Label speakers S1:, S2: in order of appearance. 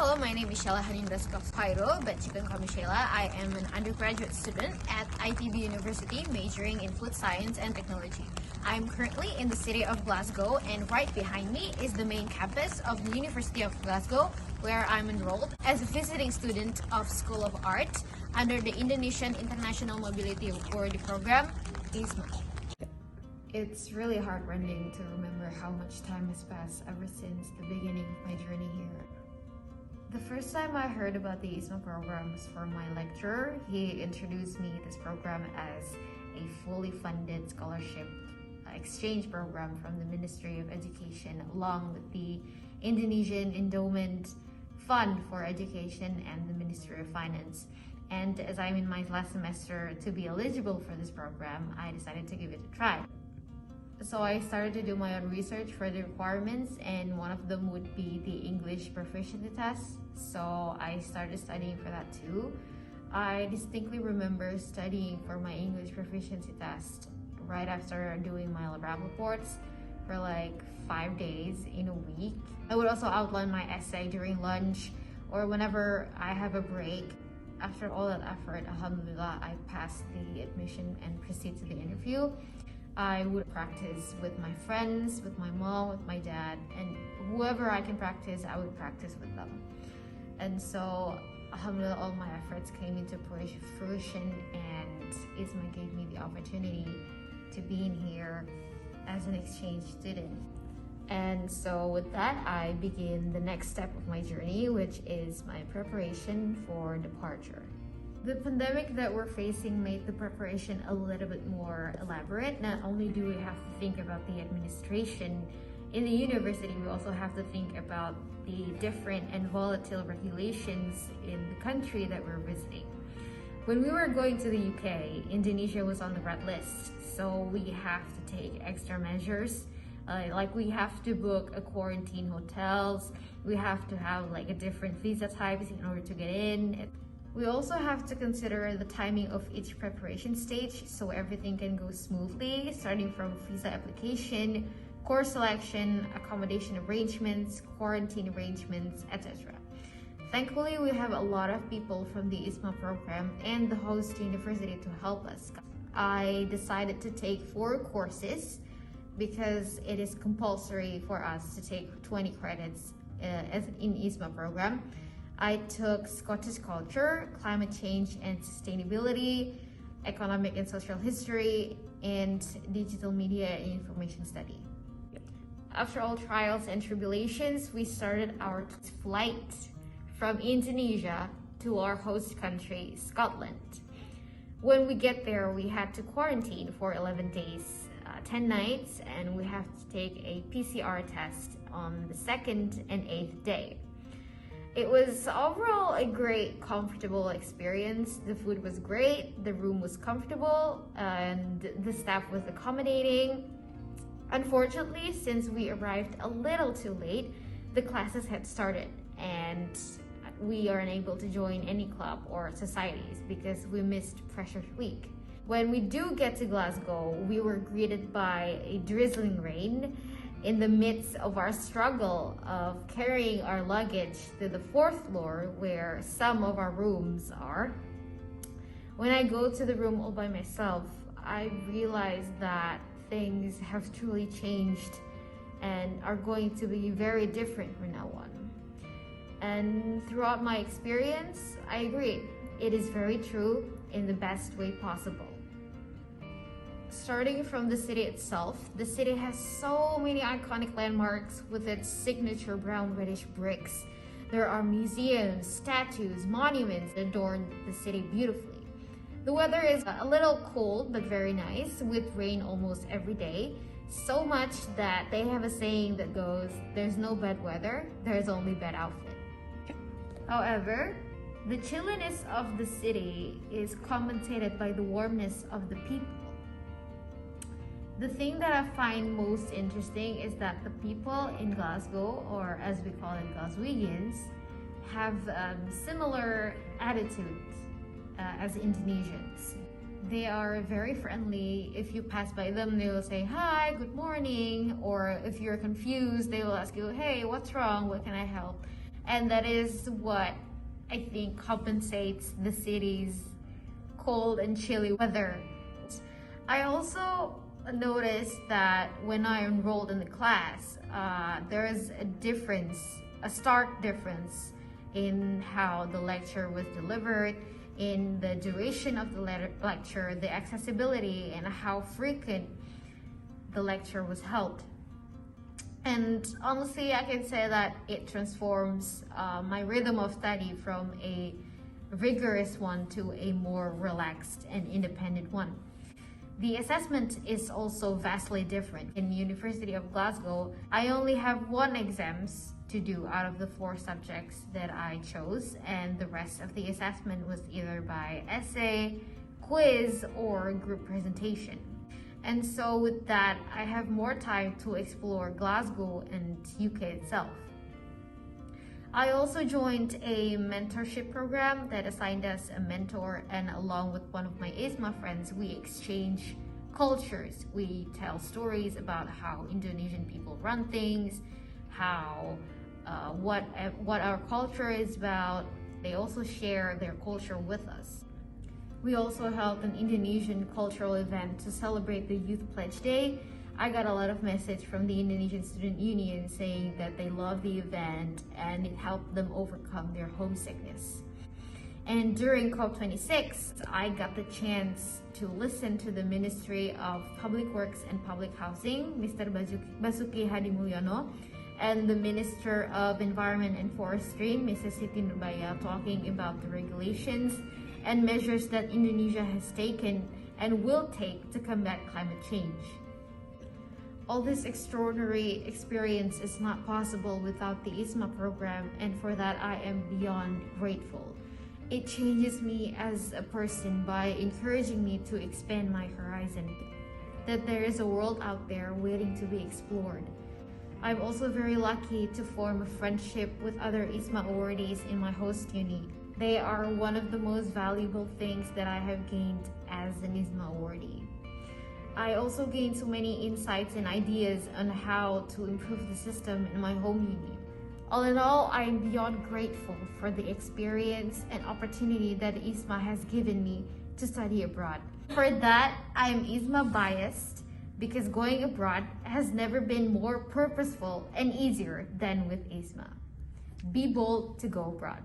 S1: Hello, my name is Sheila Hanindra and I, but you can call me Sheila. I am an undergraduate student at IPB University, majoring in food science and technology. I'm currently in the city of Glasgow, and right behind me is the main campus of the University of Glasgow, where I'm enrolled as a visiting student of School of Art under the Indonesian International Mobility Awardee program, IISMA. It's really heartrending to remember how much time has passed ever since the beginning of my journey here. The first time I heard about the IISMA program was from my lecturer. He introduced me to this program as a fully funded scholarship exchange program from the Ministry of Education, along with the Indonesian Endowment Fund for Education and the Ministry of Finance. And as I'm in my last semester to be eligible for this program, I decided to give it a try. So I started to do my own research for the requirements, and one of them would be the English proficiency test. So I started studying for that too. I distinctly remember studying for my English proficiency test right after doing my lab reports for like 5 days in a week. I would also outline my essay during lunch or whenever I have a break. After all that effort, alhamdulillah, I passed the admission and proceed to the interview. I would practice with my friends, with my mom, with my dad, and whoever I can practice, I would practice with them. And so, alhamdulillah, all my efforts came into fruition, and IISMA gave me the opportunity to be in here as an exchange student. And so with that, I begin the next step of my journey, which is my preparation for departure. The pandemic that we're facing made the preparation a little bit more elaborate. Not only do we have to think about the administration in the university, we also have to think about the different and volatile regulations in the country that we're visiting. When we were going to the UK, Indonesia was on the red list, so we have to take extra measures. Like we have to book a quarantine hotels, we have to have like a different visa types in order to get in. We also have to consider the timing of each preparation stage so everything can go smoothly, starting from visa application, course selection, accommodation arrangements, quarantine arrangements, etc. Thankfully, we have a lot of people from the IISMA program and the host university to help us. I decided to take 4 courses because it is compulsory for us to take 20 credits in IISMA program. I took Scottish culture, climate change and sustainability, economic and social history, and digital media and information study. After all trials and tribulations, we started our flight from Indonesia to our host country, Scotland. When we get there, we had to quarantine for 11 days, 10 nights, and we have to take a PCR test on the 2nd and 8th day. It was overall a great, comfortable experience. The food was great, the room was comfortable, and the staff was accommodating. Unfortunately, since we arrived a little too late, the classes had started, and we are unable to join any club or societies because we missed Freshers Week. When we do get to Glasgow, we were greeted by a drizzling rain in the midst of our struggle of carrying our luggage to the 4th floor where some of our rooms are. When I go to the room all by myself, I realize that things have truly changed and are going to be very different from now on. And throughout my experience, I agree. It is very true in the best way possible. Starting from the city itself, the city has so many iconic landmarks with its signature brown reddish bricks. There are museums, statues, monuments that adorn the city beautifully. The weather is a little cold but very nice, with rain almost every day. So much that they have a saying that goes, "There's no bad weather, there's only bad outfit." However, the chilliness of the city is compensated by the warmness of the people. The thing that I find most interesting is that the people in Glasgow, or as we call it, Glaswegians, have similar attitudes as Indonesians. They are very friendly. If you pass by them, they will say, "Hi, good morning." Or if you're confused, they will ask you, "Hey, what's wrong? What can I help?" And that is what I think compensates the city's cold and chilly weather. I also noticed that when I enrolled in the class, there is a stark difference in how the lecture was delivered, in the duration of the lecture, the accessibility, and how frequent the lecture was held. And honestly, I can say that it transforms my rhythm of study from a rigorous one to a more relaxed and independent one. The assessment is also vastly different. In the University of Glasgow, I only have one exams to do out of the 4 subjects that I chose, and the rest of the assessment was either by essay, quiz, or group presentation. And so with that, I have more time to explore Glasgow and UK itself. I also joined a mentorship program that assigned us a mentor, and along with one of my IISMA friends, we exchange cultures. We tell stories about how Indonesian people run things, what our culture is about. They also share their culture with us. We also held an Indonesian cultural event to celebrate the Youth Pledge Day. I got a lot of message from the Indonesian Student Union saying that they love the event and it helped them overcome their homesickness. And during COP26, I got the chance to listen to the Ministry of Public Works and Public Housing, Mr. Basuki Hadimulyono, and the Minister of Environment and Forestry, Mrs. Siti Nurbaya, talking about the regulations and measures that Indonesia has taken and will take to combat climate change. All this extraordinary experience is not possible without the IISMA program, and for that I am beyond grateful. It changes me as a person by encouraging me to expand my horizon, that there is a world out there waiting to be explored. I'm also very lucky to form a friendship with other IISMA awardees in my host uni. They are one of the most valuable things that I have gained as an IISMA awardee. I also gained so many insights and ideas on how to improve the system in my home uni. All in all, I am beyond grateful for the experience and opportunity that IISMA has given me to study abroad. For that, I am IISMA biased because going abroad has never been more purposeful and easier than with IISMA. Be bold to go abroad.